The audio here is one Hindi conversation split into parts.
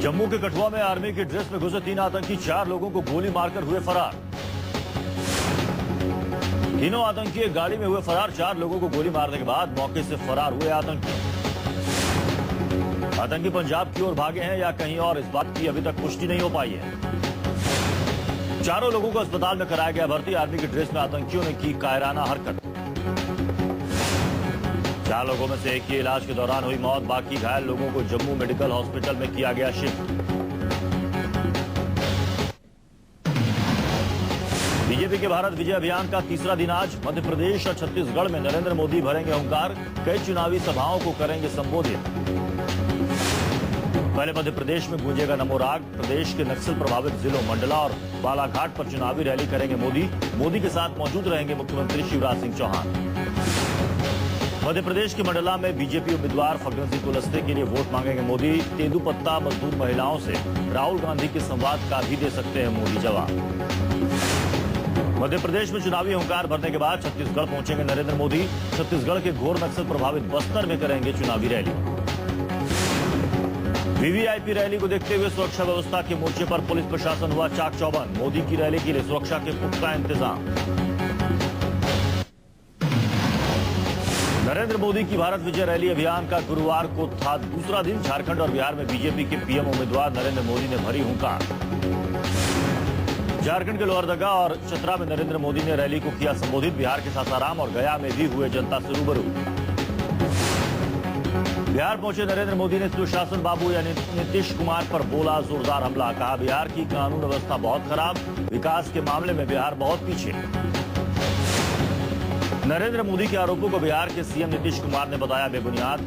जम्मू के कठुआ में आर्मी की ड्रेस में घुसे 3 आतंकी 4 लोगों को गोली मारकर हुए फरार। तीनों आतंकी एक गाड़ी में हुए फरार। 4 लोगों को गोली मारने के बाद मौके से फरार हुए आतंकी पंजाब की ओर भागे हैं या कहीं और, इस बात की अभी तक पुष्टि नहीं हो पाई है। चारों लोगों को अस्पताल में कराया गया भर्ती। आर्मी की ड्रेस में आतंकियों ने की कायराना हरकत। 4 लोगों में से एक की इलाज के दौरान हुई मौत। बाकी घायल लोगों को जम्मू मेडिकल हॉस्पिटल में किया गया शिफ्ट। बीजेपी के भारत विजय अभियान का तीसरा दिन आज। मध्य प्रदेश और छत्तीसगढ़ में नरेंद्र मोदी भरेंगे हुंकार। कई चुनावी सभाओं को करेंगे संबोधित। पहले मध्य प्रदेश में गूंजेगा नमो राग। प्रदेश के नक्सल प्रभावित जिलों मंडला और बालाघाट पर चुनावी रैली करेंगे मोदी। मोदी के साथ मौजूद रहेंगे मुख्यमंत्री शिवराज सिंह चौहान। मध्य प्रदेश के मंडला में बीजेपी उम्मीदवार फग्गन सिंह कुलस्ते के लिए वोट मांगेंगे मोदी। तेंदुपत्ता मजदूर महिलाओं से राहुल गांधी के संवाद का भी दे सकते हैं मोदी जवाब। मध्य प्रदेश में चुनावी हुंकार भरने के बाद छत्तीसगढ़ पहुंचेंगे नरेंद्र मोदी। छत्तीसगढ़ के घोर नक्सल प्रभावित बस्तर में करेंगे चुनावी रैली। वीवीआईपी रैली को देखते हुए सुरक्षा व्यवस्था के मोर्चे पर पुलिस प्रशासन हुआ चाक चौबंद। मोदी की रैली के लिए सुरक्षा के पुख्ता इंतजाम। नरेंद्र मोदी की भारत विजय रैली अभियान का गुरुवार को था दूसरा दिन। झारखंड और बिहार में बीजेपी के पीएम उम्मीदवार नरेंद्र मोदी ने भरी हुंकार। झारखंड के लोहरदगा और चतरा में नरेंद्र मोदी ने रैली को किया संबोधित। बिहार के सासाराम और गया में भी हुए जनता से रूबरू। बिहार पहुंचे नरेंद्र मोदी ने सुशासन बाबू यानी नीतीश कुमार पर बोला जोरदार हमला। कहा बिहार की कानून व्यवस्था बहुत खराब, विकास के मामले में बिहार बहुत पीछे। नरेंद्र मोदी के आरोपों को बिहार के सीएम नीतीश कुमार ने बताया बेबुनियाद।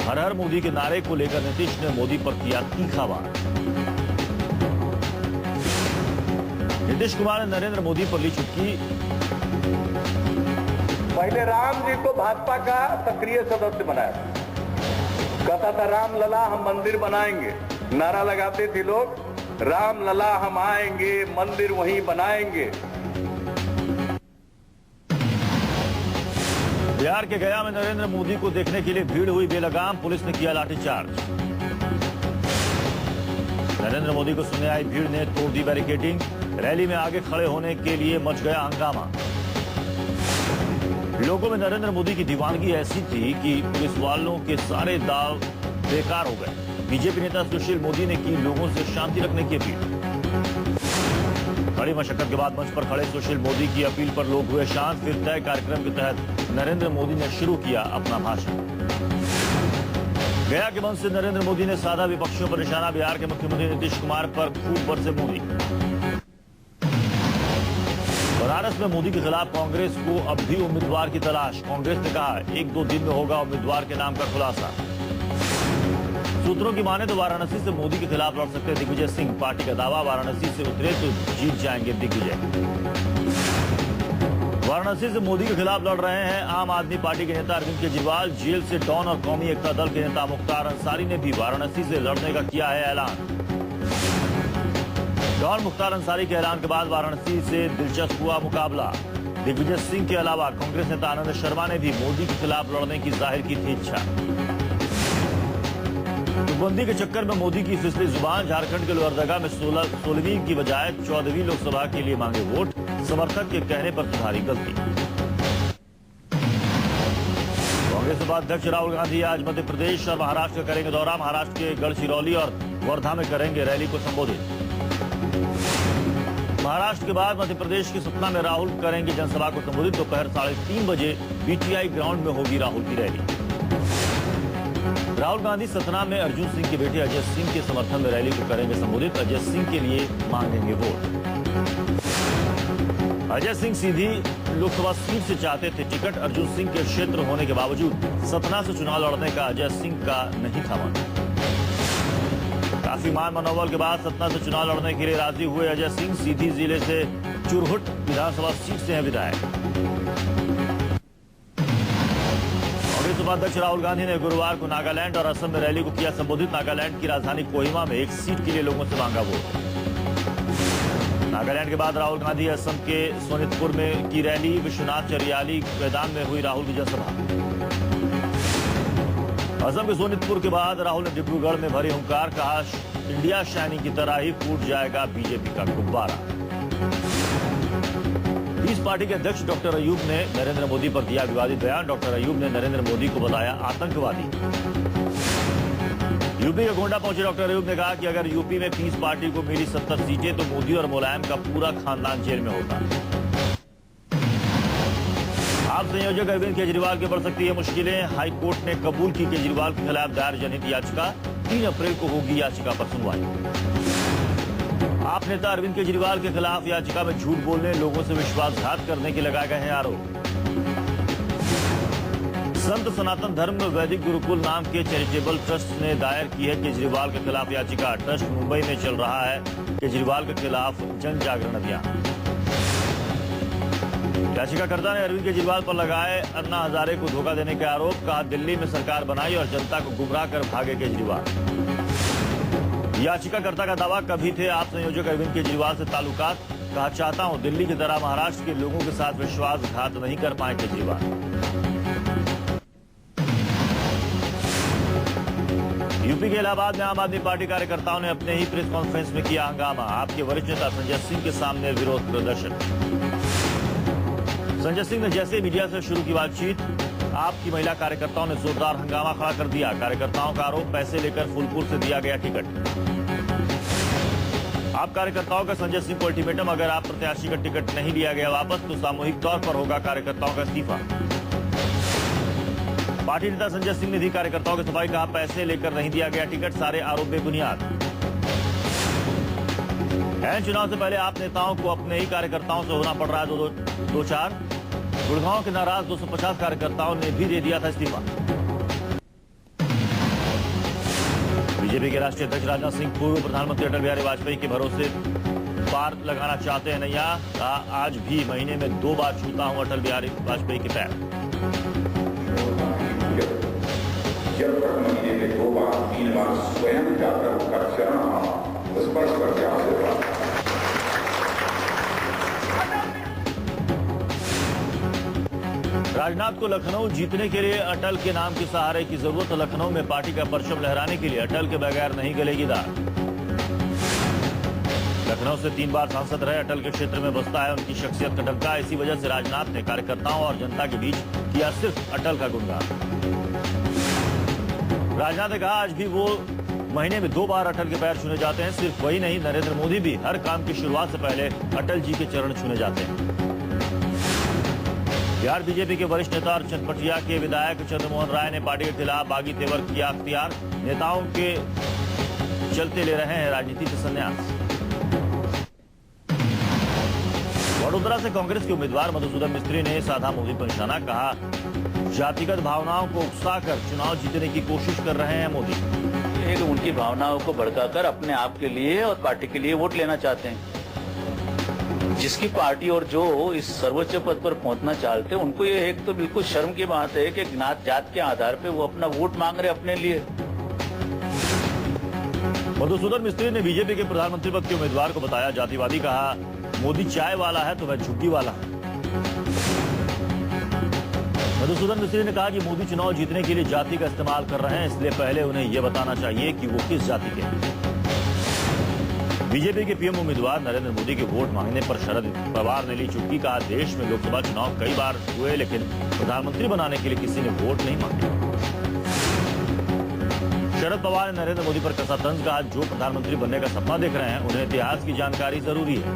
हर हर मोदी के नारे को लेकर नीतीश ने मोदी पर किया तीखा वार। नीतीश कुमार ने नरेंद्र मोदी पर ली चुटकी। पहले राम जी को भाजपा का सक्रिय सदस्य बनाया, कहता था राम लला हम मंदिर बनाएंगे। नारा लगाते थे लोग, राम लला हम आएंगे मंदिर वहीं बनाएंगे। बिहार के गया में नरेंद्र मोदी को देखने के लिए भीड़ हुई बेलगाम। पुलिस ने किया लाठीचार्ज। नरेंद्र मोदी को सुनने आई भीड़ ने तोड़ दी बैरिकेडिंग। रैली में आगे खड़े होने के लिए मच गया हंगामा। लोगों में नरेंद्र मोदी की दीवानगी ऐसी थी कि पुलिस वालों के सारे दाव बेकार हो गए। बीजेपी नेता सुशील मोदी ने की लोगों से शांति रखने की अपील। बड़ी मशक्कत के बाद मंच पर खड़े सुशील मोदी की अपील पर लोग हुए शांत। फिर तय कार्यक्रम के तहत नरेंद्र मोदी ने शुरू किया अपना भाषण। गया के मंच से नरेंद्र मोदी ने साधा विपक्षियों पर निशाना। बिहार के मुख्यमंत्री नीतीश कुमार पर खूब बरसे मोदी। बनारस में मोदी के खिलाफ कांग्रेस को अब भी उम्मीदवार की तलाश। कांग्रेस ने कहा 1-2 दिन में होगा उम्मीदवार के नाम का खुलासा। सूत्रों की माने तो वाराणसी से मोदी के खिलाफ लड़ सकते दिग्विजय सिंह। पार्टी का दावा वाराणसी से उतरे तो जीत जाएंगे दिग्विजय। वाराणसी से मोदी के खिलाफ लड़ रहे हैं आम आदमी पार्टी के नेता अरविंद केजरीवाल। जेल से डॉन और कौमी एकता दल के नेता मुख्तार अंसारी ने भी वाराणसी से लड़ने का किया है ऐलान। डॉन मुख्तार अंसारी के ऐलान के बाद वाराणसी से दिलचस्प हुआ मुकाबला। दिग्विजय सिंह के अलावा कांग्रेस नेता आनंद शर्मा ने भी मोदी के खिलाफ लड़ने की जाहिर की थी इच्छा। तुकबंदी के चक्कर में मोदी की फिसली जुबान। झारखंड के लोहरदगा में 16वीं की बजाय 14वीं लोकसभा के लिए मांगे वोट। समर्थक के कहने पर सुधारी गलती। कांग्रेस उपाध्यक्ष राहुल गांधी आज मध्य प्रदेश और महाराष्ट्र का करेंगे दौरा। महाराष्ट्र के गढ़चिरौली और वर्धा में करेंगे रैली को संबोधित। महाराष्ट्र के बाद मध्य प्रदेश के सतना में राहुल करेंगे जनसभा को संबोधित। दोपहर 3:30 बजे बीटीआई ग्राउंड में होगी राहुल की रैली। राहुल गांधी सतना में अर्जुन सिंह के बेटे अजय सिंह के समर्थन में रैली को करेंगे संबोधित। अजय सिंह के लिए मांगेंगे वोट। अजय सिंह सीधी लोकसभा सीट से चाहते थे टिकट। अर्जुन सिंह के क्षेत्र होने के बावजूद सतना से चुनाव लड़ने का अजय सिंह का नहीं था मन। काफी मान मनोबल के बाद सतना से चुनाव लड़ने के लिए राजी हुए अजय सिंह। सीधी जिले से चुरहुट विधानसभा सीट से हैं विधायक। कांग्रेस उपाध्यक्ष राहुल गांधी ने गुरुवार को नागालैंड और असम में रैली को किया संबोधित। नागालैंड की राजधानी कोहिमा में एक सीट के लिए लोगों से मांगा वोट। नागालैंड के बाद राहुल गांधी असम के सोनितपुर में की रैली। विश्वनाथ चरियाली मैदान में हुई राहुल की जनसभा। असम के सोनितपुर के बाद राहुल ने डिब्रूगढ़ में भरी हुंकार। कहा इंडिया शाइनिंग की तरह ही फूट जाएगा बीजेपी का गुब्बारा। पीस पार्टी के अध्यक्ष डॉक्टर अयूब ने नरेंद्र मोदी पर दिया विवादित बयान। डॉक्टर अयूब ने नरेंद्र मोदी को बताया आतंकवादी। यूपी के गोंडा पहुंचे डॉक्टर अयूब ने कहा कि अगर यूपी में पीस पार्टी को मिली 70 सीटें तो मोदी और मुलायम का पूरा खानदान जेल में होगा। आप संयोजक अरविंद केजरीवाल की बढ़ सकती है मुश्किलें। हाईकोर्ट ने कबूल की केजरीवाल के खिलाफ दायर जनहित याचिका। 3 अप्रैल को होगी याचिका पर सुनवाई। आप नेता अरविंद केजरीवाल के खिलाफ याचिका में झूठ बोलने, लोगों से विश्वासघात करने के लगाए गए हैं आरोप। संत सनातन धर्म वैदिक गुरुकुल नाम के चैरिटेबल ट्रस्ट ने दायर की है केजरीवाल के खिलाफ याचिका। ट्रस्ट मुंबई में चल रहा है केजरीवाल के खिलाफ जन जागरण अभियान। याचिकाकर्ता ने अरविंद केजरीवाल पर लगाए अन्ना हजारे को धोखा देने के आरोप। कहा दिल्ली में सरकार बनाई और जनता को गुमराह कर भागे केजरीवाल। याचिकाकर्ता का दावा कभी थे आप संयोजक अरविंद केजरीवाल से ताल्लुकात। कहा चाहता हूं दिल्ली की तरह महाराष्ट्र के लोगों के साथ विश्वासघात नहीं कर पाए केजरीवाल। यूपी के इलाहाबाद में आम आदमी पार्टी कार्यकर्ताओं ने अपने ही प्रेस कॉन्फ्रेंस में किया हंगामा। आपके वरिष्ठ नेता संजय सिंह के सामने विरोध प्रदर्शन। संजय सिंह ने जैसे मीडिया से शुरू की बातचीत, आपकी महिला कार्यकर्ताओं ने जोरदार हंगामा खड़ा कर दिया। कार्यकर्ताओं का आरोप पैसे लेकर फूलपुर से दिया गया टिकट। आप कार्यकर्ताओं का संजय सिंह को अल्टीमेटम, अगर आप प्रत्याशी का टिकट नहीं लिया गया वापस तो सामूहिक तौर पर होगा कार्यकर्ताओं का इस्तीफा। पार्टी नेता संजय सिंह ने दी कार्यकर्ताओं की सफाई। कहा पैसे लेकर नहीं दिया गया टिकट, सारे आरोप बेबुनियाद। चुनाव से पहले आप नेताओं को अपने ही कार्यकर्ताओं से होना पड़ रहा है दो चार। गुड़गांव के नाराज 250 कार्यकर्ताओं ने भी दे दिया था इस्तीफा। बीजेपी के राष्ट्रीय अध्यक्ष राजनाथ सिंह पूर्व प्रधानमंत्री अटल बिहारी वाजपेयी के भरोसे पार लगाना चाहते हैं नैया। कहा आज भी महीने में 2 बार छूता हूं अटल बिहारी वाजपेयी के पैर। जब तक महीने में 2 बार 3 बार स्वयं जाकर उनका चरण स्पर्श करके आशीर्वाद। राजनाथ को लखनऊ जीतने के लिए अटल के नाम के सहारे की जरूरत। लखनऊ में पार्टी का परचम लहराने के लिए अटल के बगैर नहीं गलेगी दाल। लखनऊ से 3 बार सांसद रहे, अटल के क्षेत्र में बसता है उनकी शख्सियत का डंका। इसी वजह से राजनाथ ने कार्यकर्ताओं और जनता के बीच किया सिर्फ अटल का गुणगान। राजनाथ ने कहा आज भी वो महीने में 2 बार अटल के पैर छूने जाते हैं। सिर्फ वही नहीं, नरेंद्र मोदी भी हर काम की शुरुआत से पहले अटल जी के चरण छूने जाते हैं। बिहार बीजेपी के वरिष्ठ नेता और चनपटिया के विधायक चंद्रमोहन राय ने पार्टी के खिलाफ बागी तेवर किया अख्तियार। नेताओं के चलते ले रहे हैं राजनीति से संन्यास। वडोदरा से कांग्रेस के उम्मीदवार मधुसूदन मिस्त्री ने साधा मोदी पर निशाना। कहा जातिगत भावनाओं को उकसाकर चुनाव जीतने की कोशिश कर रहे हैं मोदी। उनकी भावनाओं को भड़काकर अपने आप के लिए और पार्टी के लिए वोट लेना चाहते हैं। जिसकी पार्टी और जो इस सर्वोच्च पद पर पहुंचना चाहते हैं उनको ये एक तो बिल्कुल शर्म की बात है कि ज्ञात जात के आधार पे वो अपना वोट मांग रहे अपने लिए। मधुसूदन मिस्त्री ने बीजेपी के प्रधानमंत्री पद के उम्मीदवार को बताया जातिवादी। कहा मोदी चाय वाला है तो वह झुग्गी वाला है। मधुसूदन मिस्त्री ने कहा कि मोदी चुनाव जीतने के लिए जाति का इस्तेमाल कर रहे हैं, इसलिए पहले उन्हें यह बताना चाहिए कि वो किस जाति के हैं। बीजेपी के पीएम उम्मीदवार नरेंद्र मोदी के वोट मांगने पर शरद पवार ने ली चुटकी। कहा देश में लोकसभा चुनाव कई बार हुए लेकिन प्रधानमंत्री बनाने के लिए किसी ने वोट नहीं मांगे। शरद पवार ने नरेंद्र मोदी पर कसा तंज। कहा जो प्रधानमंत्री बनने का सपना देख रहे हैं उन्हें इतिहास की जानकारी जरूरी है।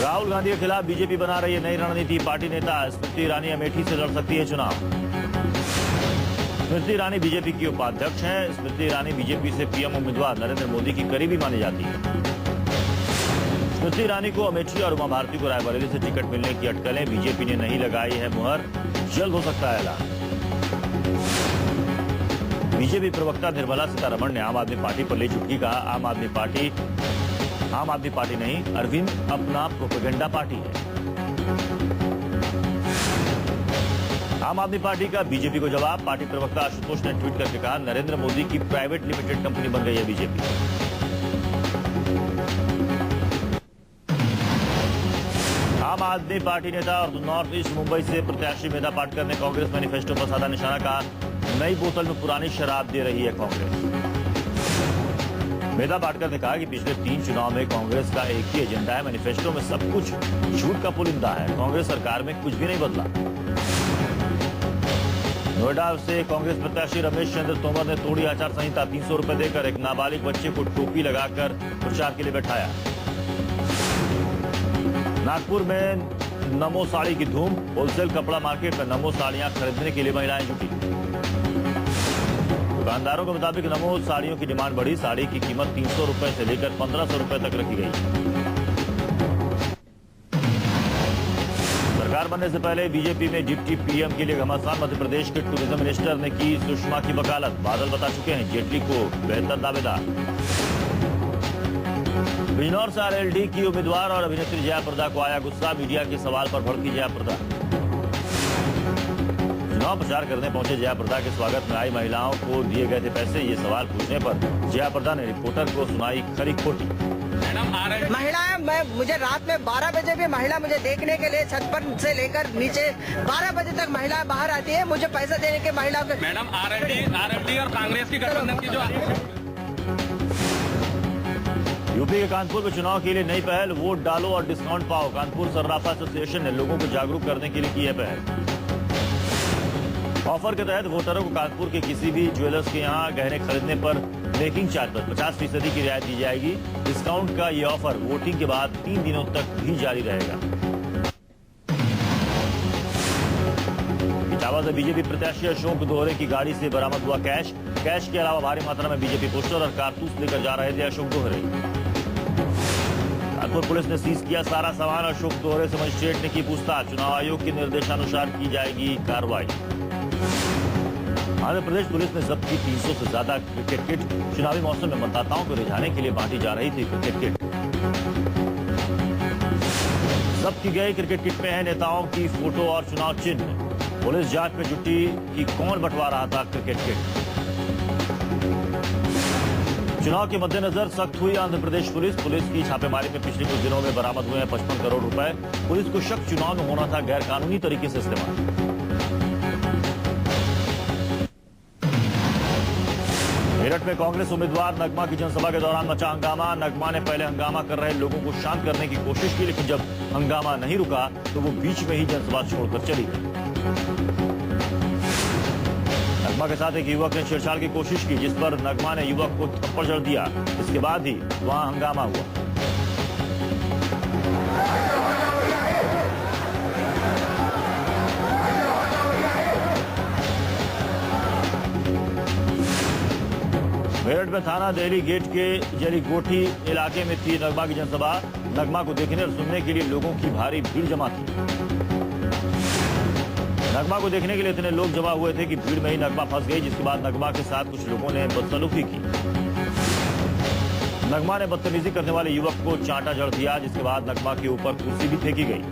राहुल गांधी के खिलाफ बीजेपी बना रही है नई रणनीति। पार्टी नेता स्मृति ईरानी अमेठी से लड़ सकती है चुनाव। स्मृति ईरानी बीजेपी की उपाध्यक्ष हैं। स्मृति ईरानी बीजेपी से पीएम उम्मीदवार नरेंद्र मोदी की करीबी मानी जाती है। स्मृति ईरानी को अमेठी और उमा भारती को रायबरेली से टिकट मिलने की अटकलें। बीजेपी ने नहीं लगाई है मुहर, जल्द हो सकता है ऐलान। बीजेपी प्रवक्ता निर्मला सीतारमण ने आम आदमी पार्टी पर ली चुटकी। कहा आम आदमी पार्टी नहीं, अरविंद अपना प्रोपेगेंडा पार्टी है। आम आदमी पार्टी का बीजेपी को जवाब। पार्टी प्रवक्ता आशुतोष ने ट्वीट करके कहा नरेंद्र मोदी की प्राइवेट लिमिटेड कंपनी बन गई है बीजेपी। आम आदमी पार्टी नेता और नॉर्थ ईस्ट मुंबई से प्रत्याशी मेधा पाटकर ने कांग्रेस मैनिफेस्टो पर साधा निशाना। कहा नई बोतल में पुरानी शराब दे रही है कांग्रेस। मेधा पाटकर ने कहा कि पिछले 3 चुनाव में कांग्रेस का एक ही एजेंडा है, मैनिफेस्टो में सब कुछ झूठ का पुलिंदा है, कांग्रेस सरकार में कुछ भी नहीं बदला। नोएडा से कांग्रेस प्रत्याशी रमेश चंद्र तोमर ने तोड़ी आचार संहिता, 300 रुपए देकर एक नाबालिग बच्चे को टोपी लगाकर प्रचार के लिए बैठाया। नागपुर में नमो साड़ी की धूम, होलसेल कपड़ा मार्केट में नमो साड़ियां खरीदने के लिए महिलाएं जुटी। दुकानदारों के मुताबिक नमो साड़ियों की डिमांड बढ़ी, साड़ी की कीमत 300 रुपए से लेकर 1500 रुपए तक रखी गई। सरकार बनने से पहले बीजेपी में डिप्टी पीएम के लिए घमासान, मध्य प्रदेश के टूरिज्म मिनिस्टर ने की सुषमा की वकालत, बादल बता चुके हैं जेटली को बेहतर दावेदार। बिजनौर से आरएलडी की उम्मीदवार और अभिनेत्री जया प्रदा को आया गुस्सा, मीडिया के सवाल पर भड़की जया प्रदा। चुनाव प्रचार करने पहुंचे जया प्रदा के स्वागत में आई महिलाओं को दिए गए थे पैसे, ये सवाल पूछने पर जया प्रदा ने रिपोर्टर को सुनाई खरी खोटी। महिला मुझे रात में 12 बजे भी महिला मुझे देखने के लिए छत पर से लेकर नीचे 12 बजे तक महिला बाहर आती है, मुझे पैसा देने के महिला को। मैडम आरएलडी और कांग्रेस की गठबंधन की जो यूपी के कानपुर में चुनाव के लिए नई पहल, वोट डालो और डिस्काउंट पाओ। कानपुर सर्राफा एसोसिएशन ने लोगों को जागरूक करने के लिए की है पहल। ऑफर के तहत वोटरों को कानपुर के किसी भी ज्वेलर्स के यहां गहने खरीदने पर मेकिंग चार्ज पर 50% की रियायत दी जाएगी। डिस्काउंट का ये ऑफर वोटिंग के बाद 3 दिनों तक भी जारी रहेगा। इटावा से बीजेपी प्रत्याशी अशोक दोहरे की गाड़ी से बरामद हुआ कैश के अलावा भारी मात्रा में बीजेपी पोस्टर और कारतूस लेकर जा रहे थे अशोक दोहरे। कानपुर पुलिस ने सीज किया सारा सामान, अशोक दोहरे से मजिस्ट्रेट ने की पूछताछ, चुनाव आयोग के निर्देशानुसार की जाएगी कार्रवाई। आंध्र प्रदेश पुलिस ने जब्त की 300 से ज्यादा क्रिकेट किट, चुनावी मौसम में मतदाताओं को रिझाने के लिए बांटी जा रही थी क्रिकेट किट। जब्त की गई क्रिकेट किट में है नेताओं की फोटो और चुनाव चिन्ह। पुलिस जांच में जुटी कि कौन बंटवा रहा था क्रिकेट किट। चुनाव के मद्देनजर सख्त हुई आंध्र प्रदेश पुलिस की छापेमारी में पिछले कुछ दिनों में बरामद हुए हैं 55 करोड़ रुपए। पुलिस को शक चुनाव में होना था गैर कानूनी तरीके से इस्तेमाल। मेरठ में कांग्रेस उम्मीदवार नगमा की जनसभा के दौरान मचा हंगामा। नगमा ने पहले हंगामा कर रहे लोगों को शांत करने की कोशिश की, लेकिन जब हंगामा नहीं रुका तो वो बीच में ही जनसभा छोड़कर चली गई। नगमा के साथ एक युवक ने छेड़छाड़ की कोशिश की, जिस पर नगमा ने युवक को थप्पड़ जड़ दिया। इसके बाद ही वहां हंगामा हुआ। मेरठ में थाना दिल्ली गेट के जलीगोठी इलाके में थी नगमा की जनसभा। नगमा को देखने और सुनने के लिए लोगों की भारी भीड़ जमा थी। नगमा को देखने के लिए इतने लोग जमा हुए थे कि भीड़ में ही नगमा फंस गई, जिसके बाद नगमा के साथ कुछ लोगों ने बदसलूकी की। नगमा ने बदतमीजी करने वाले युवक को चांटा जड़ दिया, जिसके बाद नगमा के ऊपर कुर्सी भी फेंकी गई।